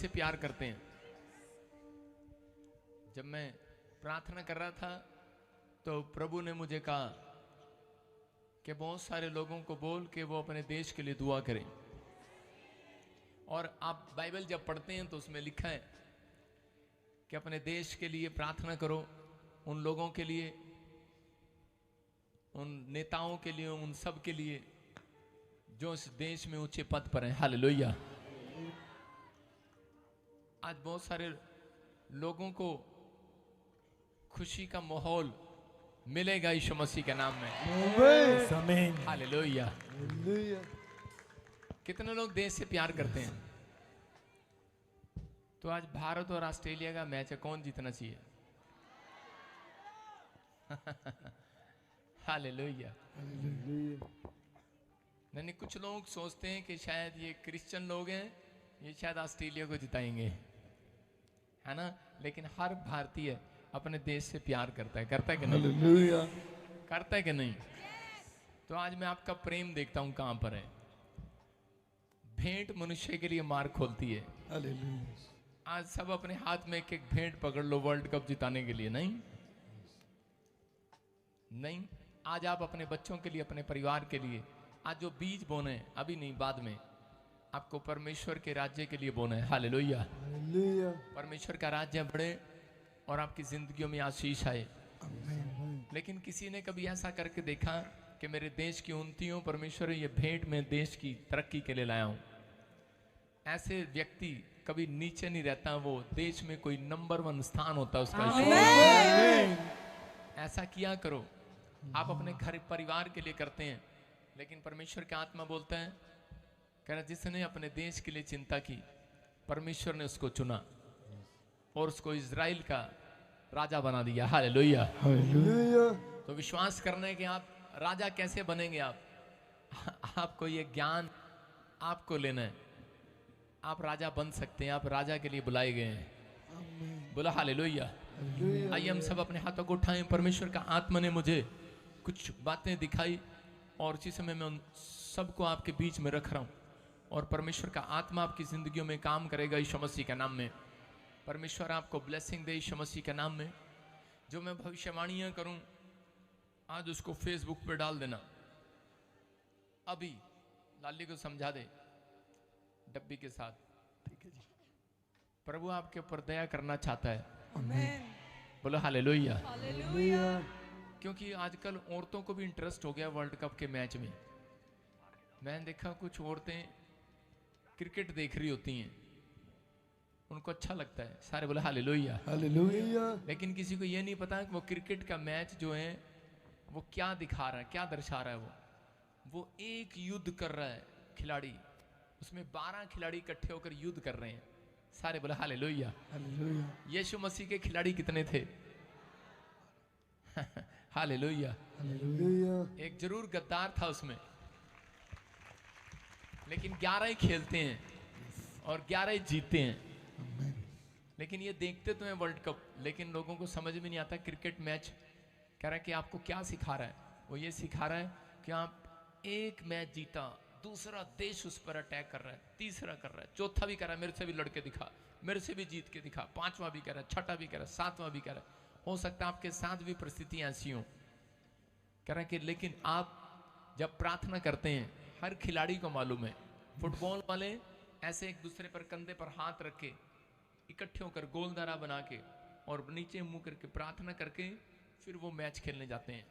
से प्यार करते हैं। जब मैं प्रार्थना कर रहा था तो प्रभु ने मुझे कहा कि बहुत सारे लोगों को बोल के वो अपने देश के लिए दुआ करें। और आप बाइबल जब पढ़ते हैं तो उसमें लिखा है कि अपने देश के लिए प्रार्थना करो, उन लोगों के लिए, उन नेताओं के लिए, उन सब के लिए जो इस देश में ऊंचे पद पर हैं। हालेलुया। आज बहुत सारे लोगों को खुशी का माहौल मिलेगा यीशु मसीह के नाम में। हालेलुया। कितने लोग देश से प्यार करते हैं? तो आज भारत और ऑस्ट्रेलिया का मैच है, कौन जीतना चाहिए? हालेलुया। नहीं, कुछ लोग सोचते हैं कि शायद ये क्रिश्चियन लोग हैं, ये शायद ऑस्ट्रेलिया को जिताएंगे, है ना? लेकिन हर भारतीय अपने देश से प्यार करता है कि नहीं? करता है कि नहीं? तो आज मैं आपका प्रेम देखता हूं कहां पर है। भेंट मनुष्य के लिए मार्ग खोलती है। आज सब अपने हाथ में एक एक भेंट पकड़ लो वर्ल्ड कप जिताने के लिए। नहीं नहीं, आज आप अपने बच्चों के लिए, अपने परिवार के लिए आज जो बीज बोने हैं, अभी नहीं बाद में, आपको परमेश्वर के राज्य के लिए बोना है। हालेलुया। परमेश्वर का राज्य बढ़े और आपकी जिंदगियों में आशीष आए। लेकिन किसी ने कभी ऐसा करके देखा कि मेरे देश की उन्नति हो, परमेश्वर ये भेंट में देश की तरक्की के लिए लाया हूं? ऐसे व्यक्ति कभी नीचे नहीं रहता, वो देश में कोई नंबर 1 स्थान होता है उसका। ऐसा किया करो। आप अपने घर परिवार के लिए करते हैं, लेकिन परमेश्वर का आत्मा बोलता है, कह रहा जिसने अपने देश के लिए चिंता की, परमेश्वर ने उसको चुना और उसको इजराइल का राजा बना दिया। हालेलुया। तो विश्वास करना है कि आप राजा कैसे बनेंगे। आपको ये ज्ञान आपको लेना है। आप राजा बन सकते हैं, आप राजा के लिए बुलाए गए हैं। बोला हालेलुया। आइए हम सब अपने हाथों को उठाएं। परमेश्वर का आत्मा ने मुझे कुछ बातें दिखाई और इसी समय मैं उन सबको आपके बीच में रख रहा हूं, और परमेश्वर का आत्मा आपकी जिंदगियों में काम करेगा यीशु मसीह के नाम में। परमेश्वर आपको ब्लेसिंग दे यीशु मसीह के नाम में। जो मैं भविष्यवाणियां करूं आज उसको फेसबुक पे डाल देना। अभी लाली को समझा दे डब्बी के साथ, ठीक है जी? प्रभु आपके ऊपर दया करना चाहता है। आमीन। बोलो हालेलुया। क्योंकि आजकल औरतों को भी इंटरेस्ट हो गया वर्ल्ड कप के मैच में। मैंने देखा कुछ औरतें क्रिकेट देख रही होती हैं, उनको अच्छा लगता है। सारे बोले हालेलुया। लेकिन किसी को ये नहीं पता कि वो क्रिकेट का मैच जो है वो क्या दिखा रहा है, क्या दर्शा रहा है। वो एक युद्ध कर रहा है खिलाड़ी, उसमें 12 खिलाड़ी इकट्ठे होकर युद्ध कर रहे हैं। सारे बोले हालेलुया। यीशु मसीह के खिलाड़ी कितने थे? हालेलुया। एक जरूर गद्दार था उसमें, लेकिन 11 ही खेलते हैं और 11 ही जीतते हैं। लेकिन ये देखते तो हैं वर्ल्ड कप, लेकिन लोगों को समझ में नहीं आता क्रिकेट मैच कह रहा है कि आपको क्या सिखा रहा है। वो ये सिखा रहा है कि आप एक मैच जीता, दूसरा देश उस पर अटैक कर रहा है, तीसरा कर रहा है, चौथा भी कर रहा है मेरे से भी लड़के दिखा, मेरे से भी जीत के दिखा, पांचवा भी कह रहा है, छठा भी कह रहा है, सातवां भी कह रहा है। हो सकता है आपके साथ भी परिस्थितियां ऐसी हों। कह रहा है कि लेकिन आप जब प्रार्थना करते हैं, हर खिलाड़ी को मालूम है, फुटबॉल वाले ऐसे एक दूसरे पर कंधे पर हाथ रख के इकट्ठे होकर गोलदारा बना के और नीचे मुंह करके प्रार्थना करके फिर वो मैच खेलने जाते हैं।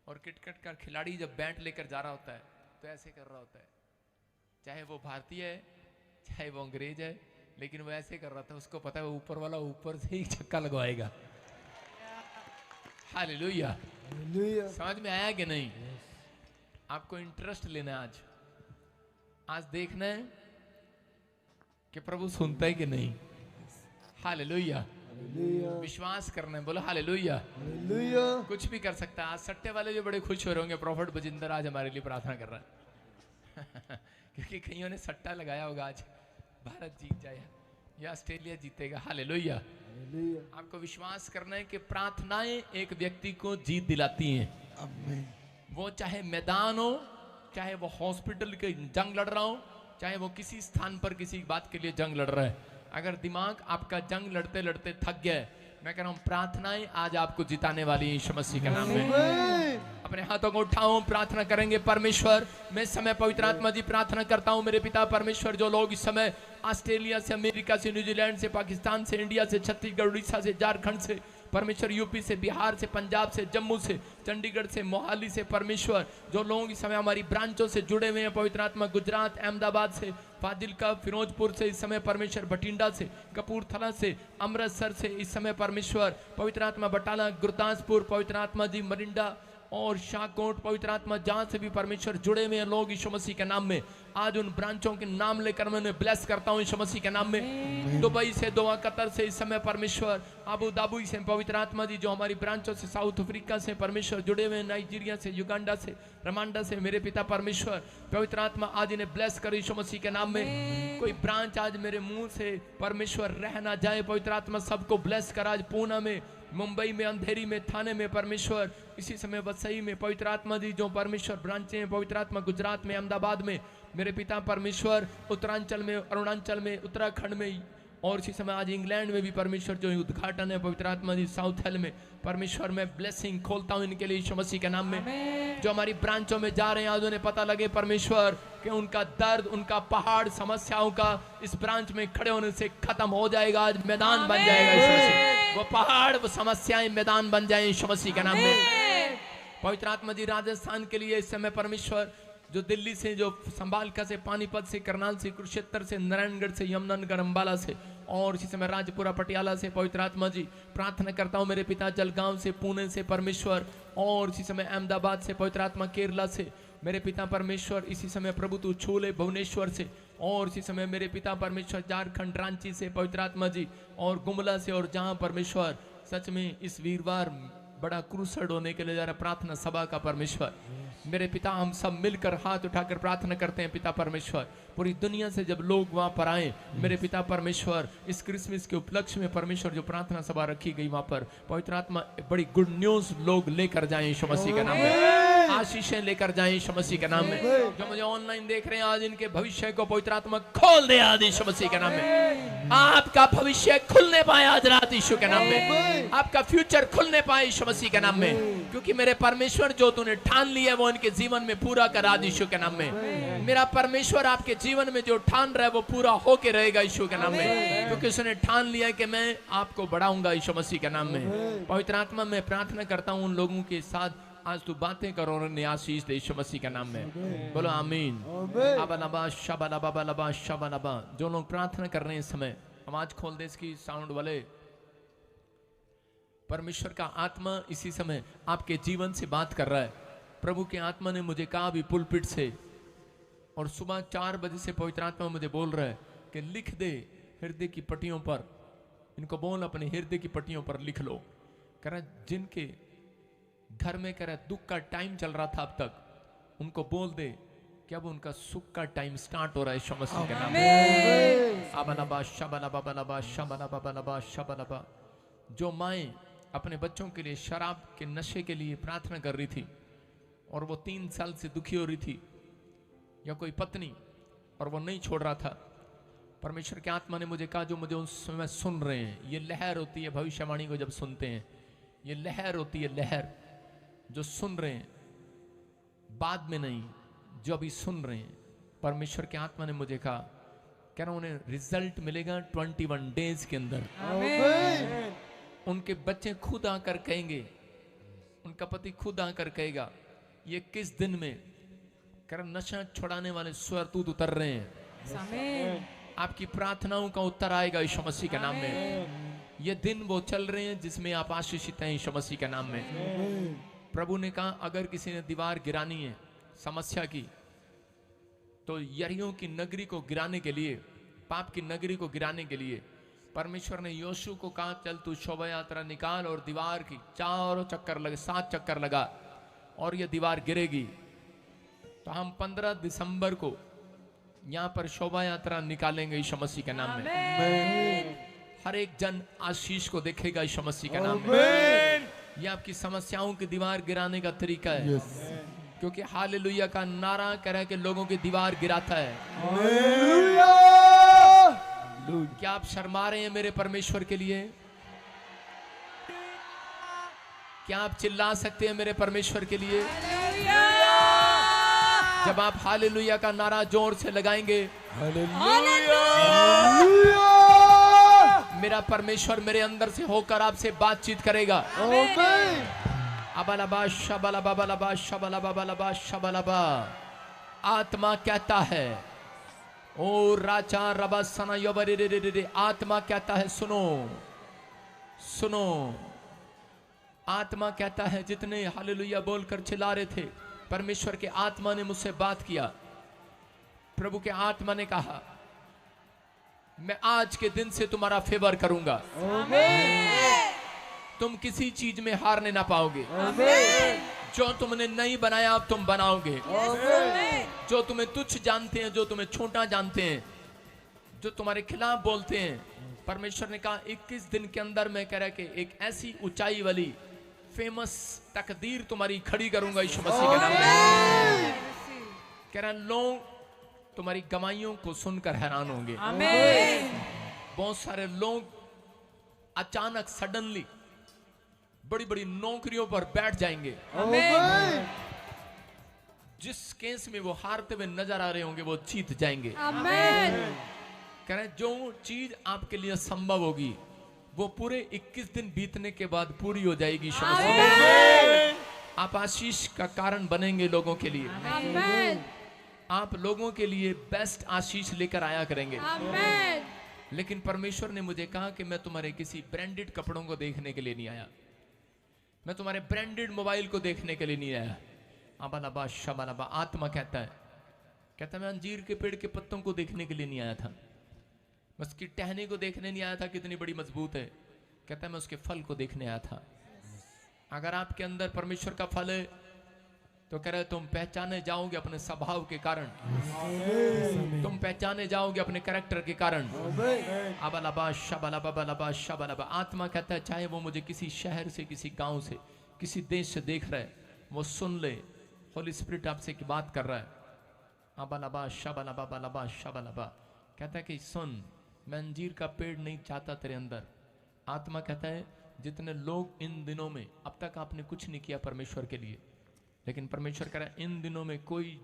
और क्रिकेट का खिलाड़ी जब बैट लेकर जा रहा होता है तो ऐसे कर रहा होता है, चाहे वो भारतीय है चाहे वो अंग्रेज है, लेकिन वो ऐसे कर रहा था। उसको पता है वो ऊपर वाला ऊपर से ही छक्का लगवाएगा। हालेलुया। समझ में आया कि नहीं? आपको इंटरेस्ट लेना है। आज देखना है कि प्रभु सुनता है कि नहीं। हालेलुया। विश्वास करना है। बोलो हालेलुया। कुछ भी कर सकता है। आज सट्टे वाले भी बड़े खुश हो रहे होंगे, प्रॉफिट बजिंदर आज हमारे लिए प्रार्थना कर रहा है। क्योंकि कईयों ने सट्टा लगाया होगा आज भारत जीत जाए या ऑस्ट्रेलिया जीतेगा। हालेलुया। आपको विश्वास करना है कि प्रार्थनाएं एक व्यक्ति को जीत दिलाती हैं। वो चाहे मैदान हो, चाहे वो हॉस्पिटल के जंग लड़ रहा हो, चाहे वो किसी स्थान पर किसी बात के लिए जंग लड़ रहा है, अगर दिमाग आपका जंग लड़ते लड़ते थक गया है, मैं कह रहा हूं प्रार्थनाएं आज आपको जिताने वाली है यीशु मसीह के नाम में। अपने हाथों को उठाओ, प्रार्थना करेंगे। परमेश्वर, मैं इस समय पवित्र आत्मा जी प्रार्थना करता हूं मेरे पिता परमेश्वर, जो लोग इस समय ऑस्ट्रेलिया से, अमेरिका से, न्यूजीलैंड से, पाकिस्तान से, इंडिया से, छत्तीसगढ़, उड़ीसा से, झारखंड से, परमेश्वर यूपी से, बिहार से, पंजाब से, जम्मू से, चंडीगढ़ से, मोहाली से, परमेश्वर जो लोग इस समय हमारी ब्रांचों से जुड़े हुए हैं, पवित्र आत्मा गुजरात, अहमदाबाद से, फाजिलका, फिरोजपुर से, इस समय परमेश्वर बठिंडा से, कपूरथला से, अमृतसर से, इस समय परमेश्वर पवित्र आत्मा बटाला, गुरदासपुर, पवित्र आत्मा जी मरिंडा और शाहकोट, पवित्र आत्मा जहां से भी परमेश्वर जुड़े हुए हैं लोग यीशु मसीह के नाम में, आज उन ब्रांचों के नाम लेकर मैं उन्हें ब्लेस करता हूं यीशु मसीह के नाम में। दुबई से, दोहा, कतर से, इस समय परमेश्वर अबू धाबी से, पवित्र आत्मा जी जो हमारी ब्रांचों से, साउथ अफ्रीका से परमेश्वर जुड़े हुए हैं, नाइजीरिया से, युगांडा से, रवांडा से, मेरे पिता परमेश्वर पवित्र आत्मा आज इन्हें ब्लेस कर यीशु मसीह के नाम में। कोई ब्रांच आज मेरे मुंह से परमेश्वर रह ना जाए, पवित्र आत्मा सबको ब्लेस कर। आज पूना में, मुंबई में, अंधेरी में, थाने में परमेश्वर, इसी समय वसई में, पवित्र आत्मा जी जो परमेश्वर ब्रांचें हैं, पवित्र आत्मा गुजरात में, अहमदाबाद में, मेरे पिता परमेश्वर उत्तरांचल में, अरुणाचल में, उत्तराखंड में, और इसी समय आज इंग्लैंड में भी परमेश्वर जो उद्घाटन है, पवित्र आत्मा जी साउथ हेल में परमेश्वर मैं ब्लेसिंग खोलता हूं इनके लिए यीशु मसीह के नाम में। जो हमारी ब्रांचों में जा रहे हैं आज उन्हें पता लगे परमेश्वर कि उनका दर्द, उनका पहाड़ समस्याओं का इस ब्रांच में खड़े होने से खत्म हो जाएगा, आज मैदान बन जाएगा यीशु मसीह। वो पहाड़, वो समस्याएं मैदान बन जाए यीशु मसीह के नाम में। पवित्र आत्मा जी राजस्थान के लिए इस समय परमेश्वर जो दिल्ली से, जो संभालका से, पानीपत से, करनाल से, कुरुक्षेत्र से, नारायणगढ़ से, यमुनानगर, अंबाला से, और इसी समय राजपुरा, पटियाला से, पवित्र आत्मा जी प्रार्थना करता हूं मेरे पिता जलगांव से, पुणे से परमेश्वर, और इसी समय अहमदाबाद से, पवित्र आत्मा केरला से, मेरे पिता परमेश्वर इसी समय प्रभु तू छू ले भुवनेश्वर से, और इसी समय मेरे पिता परमेश्वर झारखंड, रांची से, पवित्र आत्मा जी, और गुमला से, और जहां परमेश्वर सच में इस वीरवार बड़ा क्रूसड होने के लिए जा रहा प्रार्थना सभा का परमेश्वर, मेरे पिता हम सब मिलकर हाथ उठाकर प्रार्थना करते हैं पिता परमेश्वर, पूरी दुनिया से जब लोग वहां पर आए मेरे पिता परमेश्वर, इस क्रिसमस के उपलक्ष्य में परमेश्वर जो प्रार्थना सभा रखी गई वहां पर पवित्र आत्मा बड़ी गुड न्यूज लोग लेकर जाएं यीशु मसीह के नाम में, आशीषें लेकर जाएं यीशु मसीह के नाम में। जो मुझे ऑनलाइन देख रहे हैं आज इनके भविष्य को पवित्र आत्मा खोल दे आज यीशु मसीह के नाम में। आपका भविष्य खुलने पाए आज रात यीशु के नाम में, आपका फ्यूचर खुलने पाए यीशु मसीह के नाम में, क्योंकि मेरे परमेश्वर जो तूने ठान लिया है वो इनके जीवन में पूरा करा यीशु के नाम में। मेरा परमेश्वर आपके जीवन में जो ठान रहा है वो पूरा होके रहेगा यीशु के नाम में, क्योंकि उसने ठान लिया है कि मैं आपको बढ़ाऊंगा यीशु मसीह के नाम में। पवित्र आत्मा मैं प्रार्थना करता हूं उन लोगों के साथ आज तू बातें करो और उन्हें आशीष दे यीशु मसीह के नाम में, बोलो आमीन। अबलबा शबलबा बलबा शबलबा। जो लोग प्रार्थना कर रहे हैं इस समय आवाज खोल दे इसकी, साउंड वाले। परमेश्वर का आत्मा इसी समय आपके जीवन से बात कर रहा है। प्रभु के आत्मा ने मुझे कहा भी पुलपिट से, और सुबह 4 बजे से पवित्र आत्मा मुझे बोल रहा है कि लिख दे हृदय की पट्टियों पर, इनको बोल अपने हृदय की पट्टियों पर लिख लो। कह रहा जिनके घर में कह रहा दुख का टाइम चल रहा था अब तक, उनको बोल दे कि अब उनका सुख का टाइम स्टार्ट हो रहा है यीशु मसीह के नाम में। अबलबा शबलबा बलबा शबलबा बलबा शबलबा। जो माएं अपने बच्चों के लिए शराब के नशे के लिए प्रार्थना कर रही थी और वो 3 साल से दुखी हो रही थी, या कोई पत्नी और वो नहीं छोड़ रहा था, परमेश्वर के आत्मा ने मुझे कहा जो मुझे उस समय सुन रहे हैं, ये लहर होती है भविष्यवाणी को जब सुनते हैं, ये लहर होती है, लहर जो सुन रहे हैं बाद में नहीं, जो अभी सुन रहे हैं। परमेश्वर के आत्मा ने मुझे कहा कह रहा उन्हें रिजल्ट मिलेगा 21 डेज के अंदर। उनके बच्चे खुद आकर कहेंगे, उनका पति खुद आकर कहेगा ये किस दिन में, कारण नशा छुड़ाने वाले स्वरदूत उतर रहे हैं, आपकी प्रार्थनाओं का उत्तर आएगा यीशु मसीह के नाम में। ये दिन वो चल रहे हैं जिसमें आप आशीषित हैं यीशु मसीह के नाम में। प्रभु ने कहा अगर किसी ने दीवार गिरानी है समस्या की, तो यरीहो की नगरी को गिराने के लिए, पाप की नगरी को गिराने के लिए परमेश्वर ने योशू को कहा चल तू शोभा यात्रा निकाल और दीवार की चारों चक्कर लगे, 7 चक्कर लगा और ये दीवार गिरेगी। तो हम 15 दिसंबर को यहाँ पर शोभा यात्रा निकालेंगे यीशु मसीह के नाम में। हर एक जन आशीष को देखेगा यीशु मसीह के नाम में। ये आपकी समस्याओं की दीवार गिराने का तरीका है, क्योंकि हालेलुया का नारा कह रहा है कि लोगों की दीवार गिराता है। क्या आप शर्मा रहे हैं मेरे परमेश्वर के लिए? क्या आप चिल्ला सकते हैं मेरे परमेश्वर के लिए? जब आप हालेलुया का नारा जोर से लगाएंगे, मेरा परमेश्वर मेरे अंदर से होकर आपसे बातचीत करेगा। अबलबा शबलबा बलबा शबलबा बलबा शबलबा। आत्मा कहता है, ओ राजा रबा सना योबरे, आत्मा कहता है सुनो सुनो। आत्मा कहता है, जितने हालेलुया बोलकर चिल्ला रहे थे, परमेश्वर के आत्मा ने मुझसे बात किया। प्रभु के आत्मा ने कहा, मैं आज के दिन से तुम्हारा फेवर करूंगा। तुम किसी चीज में हारने ना पाओगे। जो तुमने नहीं बनाया अब तुम बनाओगे। जो तुम्हें तुच्छ जानते हैं, जो तुम्हें छोटा जानते हैं, जो तुम्हारे खिलाफ बोलते हैं, परमेश्वर ने कहा 21 दिन के अंदर मैं कह रहा कि एक ऐसी ऊंचाई वाली फेमस तकदीर तुम्हारी खड़ी करूंगा यीशु मसीह के नाम में। कह रहा लोग तुम्हारी गवाहियों को सुनकर हैरान होंगे। बहुत सारे लोग अचानक सडनली बड़ी बड़ी नौकरियों पर बैठ जाएंगे। जिस केस में वो हारते हुए नजर आ रहे होंगे वो जीत जाएंगे। कह रहे जो चीज आपके लिए संभव होगी वो पूरे 21 दिन बीतने के बाद पूरी हो जाएगी। आप आशीष का कारण बनेंगे लोगों के लिए। आप लोगों के लिए बेस्ट आशीष लेकर आया करेंगे। लेकिन परमेश्वर ने मुझे कहा कि मैं तुम्हारे किसी ब्रांडेड कपड़ों को देखने के लिए नहीं आया। मैं तुम्हारे ब्रांडेड मोबाइल को देखने के लिए नहीं आया। अबलबा शबलबा। आत्मा कहता है मैं अंजीर के पेड़ के पत्तों को देखने के लिए नहीं आया था। मैं उसकी टहनी को देखने नहीं आया था कितनी बड़ी मजबूत है। कहता है मैं उसके फल को देखने आया था। अगर आपके अंदर परमेश्वर का फल है तो कह रहे तुम पहचाने जाओगे अपने स्वभाव के कारण। तुम पहचाने जाओगे अपने कैरेक्टर के कारण। अबलबा शबलबा बलबा शबलबा। आत्मा कहता है चाहे वो मुझे किसी शहर से, किसी गांव से, किसी देश से देख रहा है, वो सुन ले। होली स्पिरिट आपसे की बात कर रहा है। अबलबा शबलबा बलबा शबलबा। कहता है कि सुन, मैं अंजीर का पेड़ नहीं चाहता तेरे अंदर। आत्मा कहता है जितने लोग इन दिनों में, अब तक आपने कुछ नहीं किया परमेश्वर के लिए, लेकिन परमेश्वर कह रहा है इन दिनों में कोई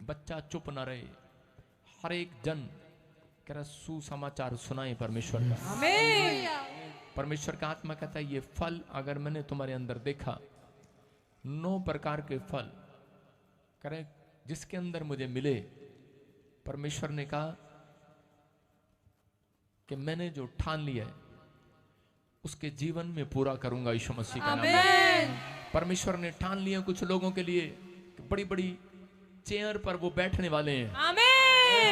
बच्चा चुप ना रहे। हर एक जन कह रहा सुसमाचार सुनाए परमेश्वर का। परमेश्वर का आत्मा कहता है ये फल अगर मैंने तुम्हारे अंदर देखा, 9 प्रकार के फल कह रहे जिसके अंदर मुझे मिले, परमेश्वर ने कहा कि मैंने जो ठान लिया है उसके जीवन में पूरा करूंगा यीशु मसीह का नाम में। परमेश्वर ने ठान लिया कुछ लोगों के लिए बड़ी बड़ी चेयर पर वो बैठने वाले हैं।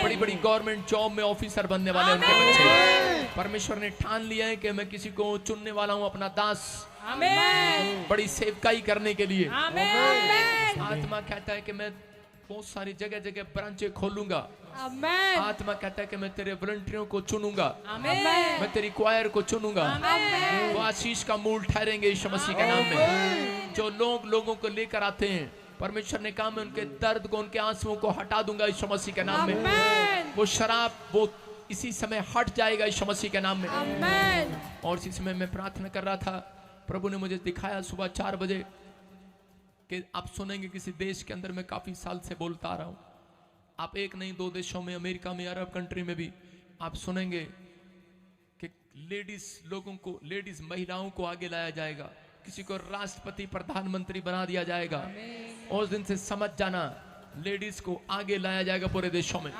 बड़ी बड़ी गवर्नमेंट जॉब में ऑफिसर बनने वाले हैं उनके बच्चे। परमेश्वर ने ठान लिया है कि मैं किसी को चुनने वाला हूं अपना दास, बड़ी सेवकाई करने के लिए। आत्मा कहता है कि मैं बहुत सारी जगह जगह ब्रांचें खोलूंगा। आत्मा कहता है कि मैं तेरे वॉलंटियरों को चुनूंगा, मैं तेरी क्वायर को चुनूंगा। वो आशीष का मूल ठहरेंगे यीशु मसीह के नाम में। जो लोग लोगों को लेकर आते हैं, परमेश्वर ने कहा मैं उनके दर्द को, उनके आंसुओं को हटा दूंगा यीशु मसीह के नाम में। वो शराब वो इसी समय हट जाएगा यीशु मसीह के नाम में। और इसी समय मैं प्रार्थना कर रहा था, प्रभु ने मुझे दिखाया सुबह 4 बजे कि आप सुनेंगे किसी देश के अंदर, मैं काफी साल से बोलता आ रहा हूं, आप एक नहीं 2 देशों में, अमेरिका में, अरब कंट्री में भी आप सुनेंगे कि लेडीज महिलाओं को आगे लाया जाएगा, किसी को राष्ट्रपति प्रधानमंत्री बना दिया जाएगा। उस दिन से समझ जाना लेडीज को आगे लाया जाएगा पूरे देशों में।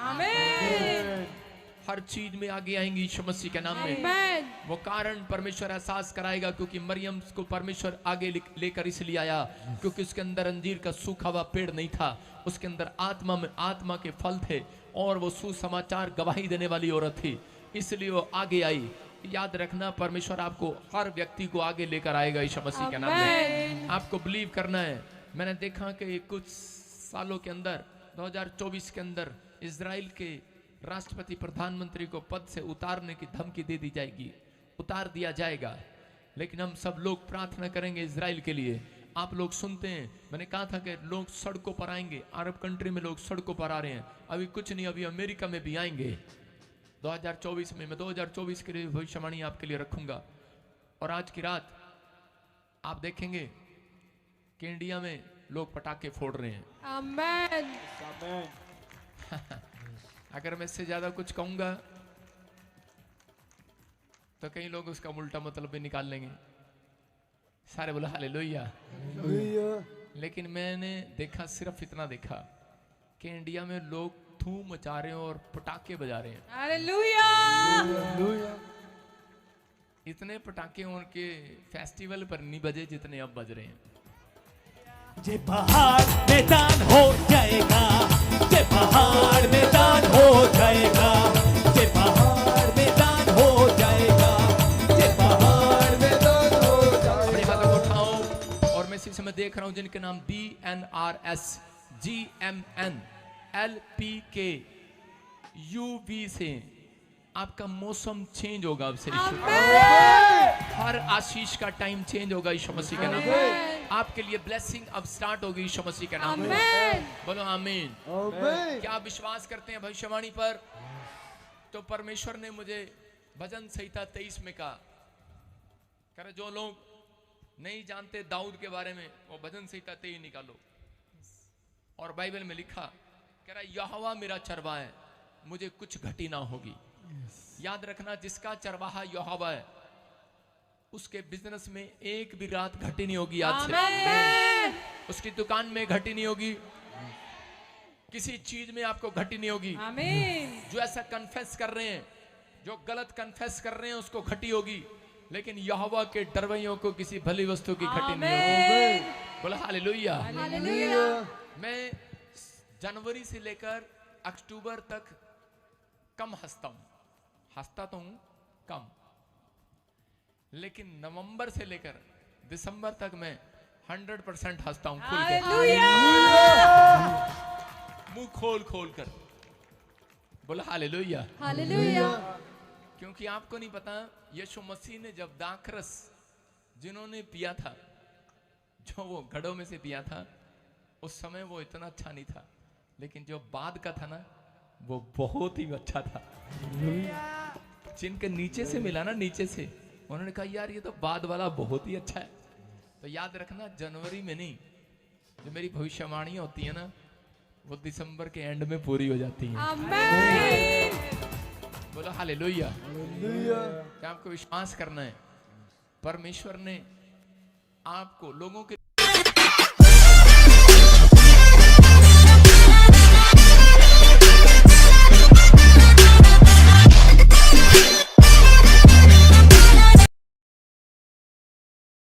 हर चीज में आगे आएंगी यीशु मसीह के नाम में। वो कारण परमेश्वर एहसास कराएगा, क्योंकि मरियम को परमेश्वर आगे लेकर इसलिए आया क्योंकि उसके अंदर अंजीर का सूखा हुआ पेड़ नहीं था, उसके अंदर आत्मा के फल थे और वो सुसमाचार गवाही देने वाली औरत थी, इसलिए वो आगे आई। याद रखना परमेश्वर आपको, हर व्यक्ति को आगे लेकर आएगा यीशु मसीह के नाम में। आपको बिलीव करना है। मैंने देखा कि कुछ सालों के अंदर 2024 के अंदर इजराइल के राष्ट्रपति प्रधानमंत्री को पद से उतारने की धमकी दे दी जाएगी, उतार दिया जाएगा। लेकिन हम सब लोग प्रार्थना करेंगे इजराइल के लिए। आप लोग सुनते हैं, मैंने कहा था कि लोग सड़कों पर आएंगे। अरब कंट्री में लोग सड़कों पर आ रहे हैं, अभी कुछ नहीं, अभी अमेरिका में भी आएंगे। 2024 में मैं 2024 के लिए भविष्यवाणी आपके लिए रखूंगा। और आज की रात आप देखेंगे कि इंडिया में लोग पटाखे फोड़ रहे हैं। आमेन। अगर मैं इससे ज्यादा कुछ कहूंगा तो कई लोग उसका उल्टा मतलब भी निकाल लेंगे। सारे बोला हालेलुया। लेकिन मैंने देखा, सिर्फ इतना देखा कि इंडिया में लोग धूम मचा रहे हैं और पटाखे बजा रहे हैं। हालेलुया। इतने पटाखे उनके फेस्टिवल पर नहीं बजे जितने अब बज रहे हैं। जे पहाड़ मैदान हो जाएगा, जे पहाड़ मैदान हो जाएगा, जे पहाड़ मैदान हो जाएगा, जे पहाड़ मैदान हो जाएगा। अपने हाथों को उठाओ और मैं इसी समय देख रहा हूं जिनके नाम DNRS, GMN, LPK, UV से आपका मौसम चेंज होगा। अब से हर आशीष का टाइम चेंज होगा यीशु मसीह के नाम में। आपके लिए ब्लेसिंग अब स्टार्ट होगी यीशु मसीह के नाम में। बोलो आमीन। क्या आप विश्वास करते हैं भविष्यवाणी पर? तो परमेश्वर ने मुझे भजन संहिता 23 में कहा, कह रहे जो लोग नहीं जानते दाऊद के बारे में वो भजन संहिता 23 निकालो। और बाइबल में लिखा, कह रहा यहोवा मेरा चरवाहा है, मुझे कुछ घटी ना होगी। याद रखना, जिसका चरवाहा यहोवा है उसके बिजनेस में एक भी रात घटी नहीं होगी। आज से उसकी दुकान में घटी नहीं होगी, किसी चीज में आपको घटी नहीं होगी। आमीन। जो ऐसा कन्फेस कर रहे हैं, जो गलत कन्फेस कर रहे हैं उसको घटी होगी, लेकिन यहोवा के डरवैयों को किसी भली वस्तु की घटी नहीं होगी। बोला हालेलुया। हालेलुया। मैं जनवरी से लेकर अक्टूबर तक कम हंसता हूं, हंसता तो हूं कम, लेकिन नवंबर से लेकर दिसंबर तक मैं 100% हंसता हूं खुल के, मुंह खोल खोल कर। बोला हालेलुया। हालेलुया। क्योंकि आपको नहीं पता, यीशु मसीह ने जब दाखरस जिन्होंने पिया था, जो वो घड़ों में से पिया था, उस समय वो इतना अच्छा नहीं था, लेकिन जो बाद का था ना वो बहुत ही अच्छा था। जिनके नीचे से मिला ना, नीचे से, उन्होंने कहा यार ये तो बाद वाला बहुत ही अच्छा है। तो याद रखना, जनवरी में नहीं, जो मेरी भविष्यवाणी होती है ना वो दिसंबर के एंड में पूरी हो जाती है। आमीन। बोलो हालेलुया। क्या आपको विश्वास करना है? परमेश्वर ने आपको लोगों के